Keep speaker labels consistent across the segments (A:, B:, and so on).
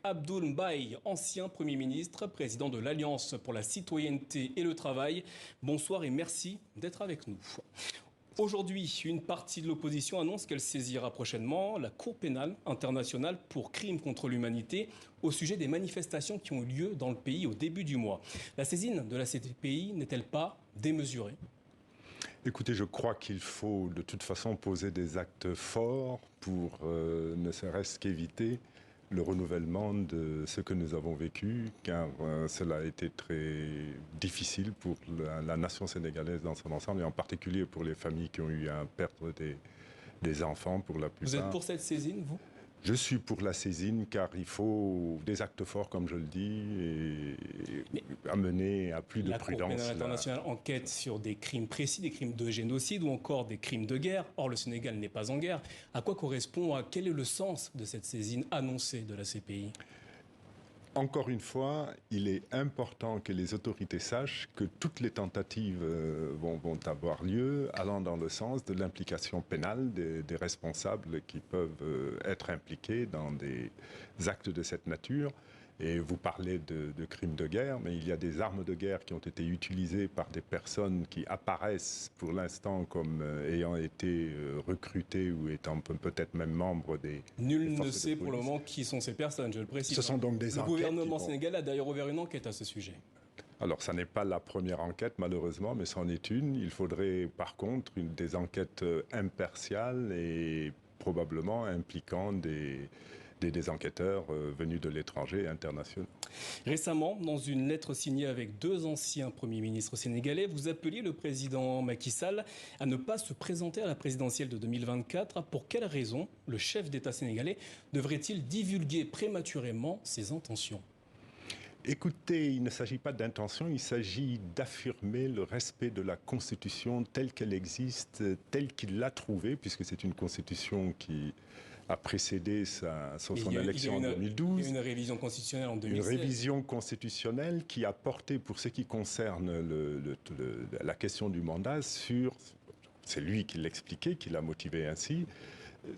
A: Abdoul Mbaye, ancien Premier ministre, président de l'Alliance pour la citoyenneté et le travail. Bonsoir et merci d'être avec nous. Aujourd'hui, une partie de l'opposition annonce qu'elle saisira prochainement la Cour pénale internationale pour crimes contre l'humanité au sujet des manifestations qui ont eu lieu dans le pays au début du mois. La saisine de la CPI n'est-elle pas démesurée ?
B: Écoutez, je crois qu'il faut de toute façon poser des actes forts pour ne serait-ce qu'éviter le renouvellement de ce que nous avons vécu, car cela a été très difficile pour la nation sénégalaise dans son ensemble, et en particulier pour les familles qui ont eu à perdre des enfants pour la plupart.
A: Vous êtes pour cette saisine, vous ?
B: Je suis pour la saisine, car il faut des actes forts, comme je le dis, et amener à plus de prudence.
A: La Cour pénale internationale enquête sur des crimes précis, des crimes de génocide ou encore des crimes de guerre. Or, le Sénégal n'est pas en guerre. À quoi correspond, quel est le sens de cette saisine annoncée de la CPI ?
B: Encore une fois, il est important que les autorités sachent que toutes les tentatives vont avoir lieu allant dans le sens de l'implication pénale des responsables qui peuvent être impliqués dans des actes de cette nature. Et vous parlez de crimes de guerre, mais il y a des armes de guerre qui ont été utilisées par des personnes qui apparaissent pour l'instant comme ayant été recrutées ou étant peut-être même membres des
A: Nul ne sait pour le moment qui sont ces personnes, je le précise.
B: Ce sont donc des enquêtes.
A: Le gouvernement sénégalais a d'ailleurs ouvert une enquête à ce sujet.
B: Alors, ça n'est pas la première enquête, malheureusement, mais c'en est une. Il faudrait, par contre, des enquêtes impartiales et probablement impliquant des enquêteurs venus de l'étranger et internationaux.
A: Récemment, dans une lettre signée avec deux anciens premiers ministres sénégalais, vous appeliez le président Macky Sall à ne pas se présenter à la présidentielle de 2024. Pour quelles raisons le chef d'État sénégalais devrait-il divulguer prématurément ses intentions ?
B: Écoutez, il ne s'agit pas d'intention, il s'agit d'affirmer le respect de la Constitution telle qu'elle existe, telle qu'il l'a trouvée, puisque c'est une Constitution qui a précédé son élection en 2012.
A: Il y a eu une révision constitutionnelle en 2016.
B: Une révision constitutionnelle qui a porté, pour ce qui concerne la question du mandat, c'est lui qui l'expliquait, qui l'a motivé ainsi,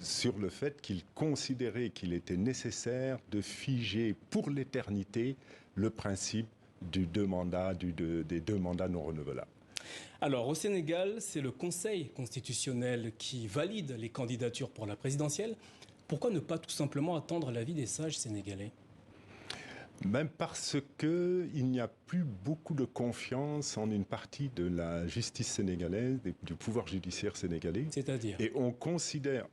B: sur le fait qu'il considérait qu'il était nécessaire de figer pour l'éternité le principe des deux mandats non renouvelables.
A: Alors, au Sénégal, c'est le Conseil constitutionnel qui valide les candidatures pour la présidentielle. Pourquoi ne pas tout simplement attendre l'avis des sages sénégalais ?
B: Même parce qu'il n'y a plus beaucoup de confiance en une partie de la justice sénégalaise, du pouvoir judiciaire sénégalais.
A: C'est-à-dire ?
B: Et on considère...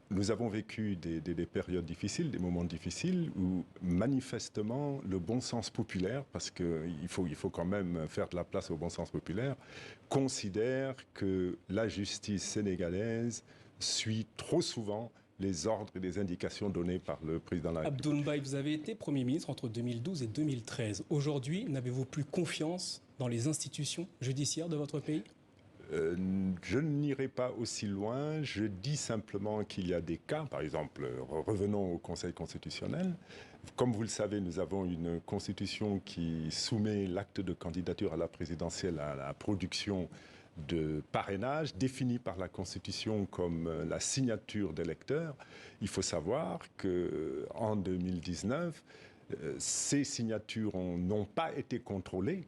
B: Nous avons vécu des périodes difficiles, des moments difficiles où manifestement le bon sens populaire, parce qu'il faut quand même faire de la place au bon sens populaire, considère que la justice sénégalaise suit trop souvent les ordres et les indications données par le président de la République.
A: Abdoul Mbaye, vous avez été Premier ministre entre 2012 et 2013. Aujourd'hui, n'avez-vous plus confiance dans les institutions judiciaires de votre pays ?
B: Je n'irai pas aussi loin, je dis simplement qu'il y a des cas, par exemple, revenons au Conseil constitutionnel. Comme vous le savez, nous avons une constitution qui soumet l'acte de candidature à la présidentielle à la production de parrainage définie par la Constitution comme la signature d'électeurs. Il faut savoir qu'en 2019, ces signatures n'ont pas été contrôlées.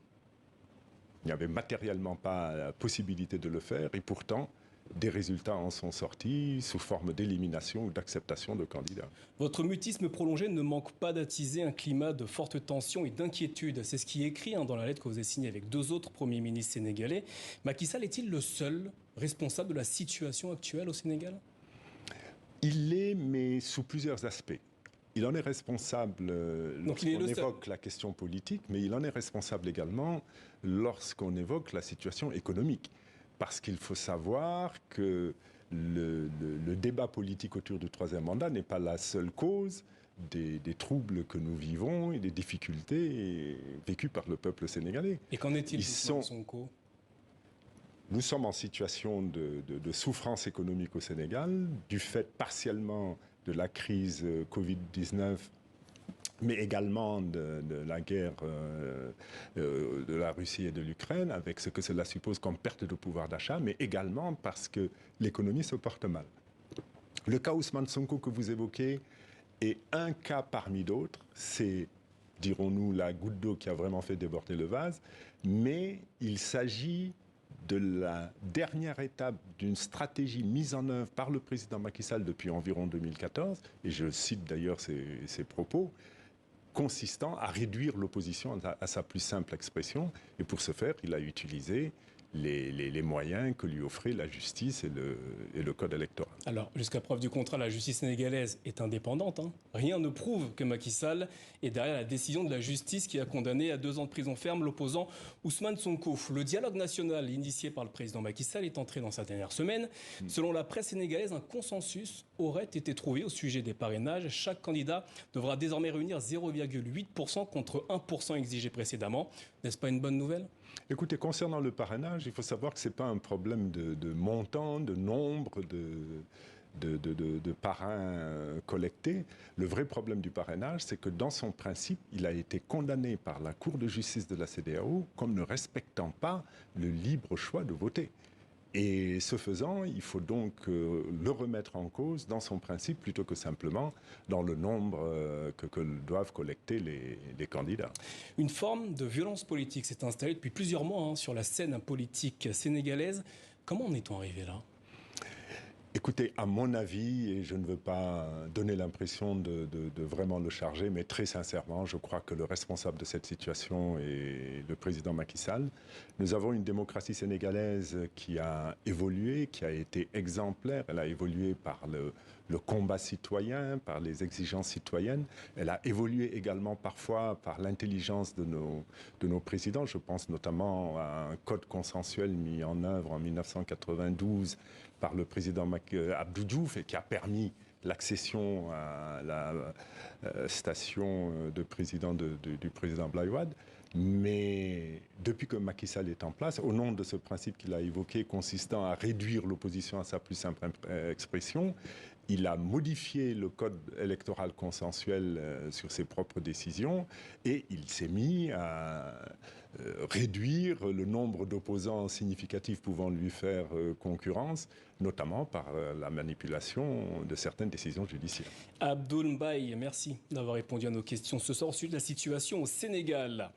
B: Il n'y avait matériellement pas la possibilité de le faire et pourtant, des résultats en sont sortis sous forme d'élimination ou d'acceptation de candidats.
A: Votre mutisme prolongé ne manque pas d'attiser un climat de forte tension et d'inquiétude. C'est ce qui est écrit dans la lettre que vous avez signée avec deux autres premiers ministres sénégalais. Macky Sall est-il le seul responsable de la situation actuelle au Sénégal ?
B: Il l'est, mais sous plusieurs aspects. Il en est responsable lorsqu'on évoque la question politique, mais il en est responsable également lorsqu'on évoque la situation économique. Parce qu'il faut savoir que le débat politique autour du troisième mandat n'est pas la seule cause des troubles que nous vivons et des difficultés vécues par le peuple sénégalais.
A: Et qu'en est-il de Sonko ?
B: Nous sommes en situation de souffrance économique au Sénégal, du fait partiellement de la crise Covid-19, mais également de la guerre de la Russie et de l'Ukraine, avec ce que cela suppose comme perte de pouvoir d'achat, mais également parce que l'économie se porte mal. Le cas Ousmane Sonko que vous évoquez Et un cas parmi d'autres, c'est, dirons-nous, la goutte d'eau qui a vraiment fait déborder le vase, mais il s'agit de la dernière étape d'une stratégie mise en œuvre par le président Macky Sall depuis environ 2014, et je cite d'ailleurs ses propos, consistant à réduire l'opposition à sa plus simple expression. Et pour ce faire, il a utilisé les moyens que lui offrait la justice et le code électoral.
A: Alors, jusqu'à preuve du contraire, la justice sénégalaise est indépendante. Rien ne prouve que Macky Sall est derrière la décision de la justice qui a condamné à 2 ans de prison ferme l'opposant Ousmane Sonko. Le dialogue national initié par le président Macky Sall est entré dans sa dernière semaine. Selon la presse sénégalaise, un consensus aurait été trouvé au sujet des parrainages. Chaque candidat devra désormais réunir 0,8% contre 1% exigé précédemment. N'est-ce pas une bonne nouvelle ?
B: Écoutez, concernant le parrainage, il faut savoir que ce n'est pas un problème de montant, de nombre de parrains collectés. Le vrai problème du parrainage, c'est que dans son principe, il a été condamné par la Cour de justice de la CEDEAO comme ne respectant pas le libre choix de voter. Et ce faisant, il faut donc le remettre en cause dans son principe plutôt que simplement dans le nombre que doivent collecter les candidats.
A: Une forme de violence politique s'est installée depuis plusieurs mois sur la scène politique sénégalaise. Comment en est-on arrivé là ?
B: Écoutez, à mon avis, et je ne veux pas donner l'impression de vraiment le charger, mais très sincèrement, je crois que le responsable de cette situation est le président Macky Sall. Nous avons une démocratie sénégalaise qui a évolué, qui a été exemplaire. Elle a évolué par le combat citoyen, par les exigences citoyennes. Elle a évolué également parfois par l'intelligence de nos présidents. Je pense notamment à un code consensuel mis en œuvre en 1992 par le président Abdou Diouf et qui a permis l'accession à la station de président du président Abdoulaye Wade. Mais depuis que Macky Sall est en place, au nom de ce principe qu'il a évoqué consistant à réduire l'opposition à sa plus simple expression, il a modifié le code électoral consensuel sur ses propres décisions et il s'est mis à réduire le nombre d'opposants significatifs pouvant lui faire concurrence, notamment par la manipulation de certaines décisions judiciaires.
A: Abdoul Mbaye, merci d'avoir répondu à nos questions ce soir au sujet de la situation au Sénégal.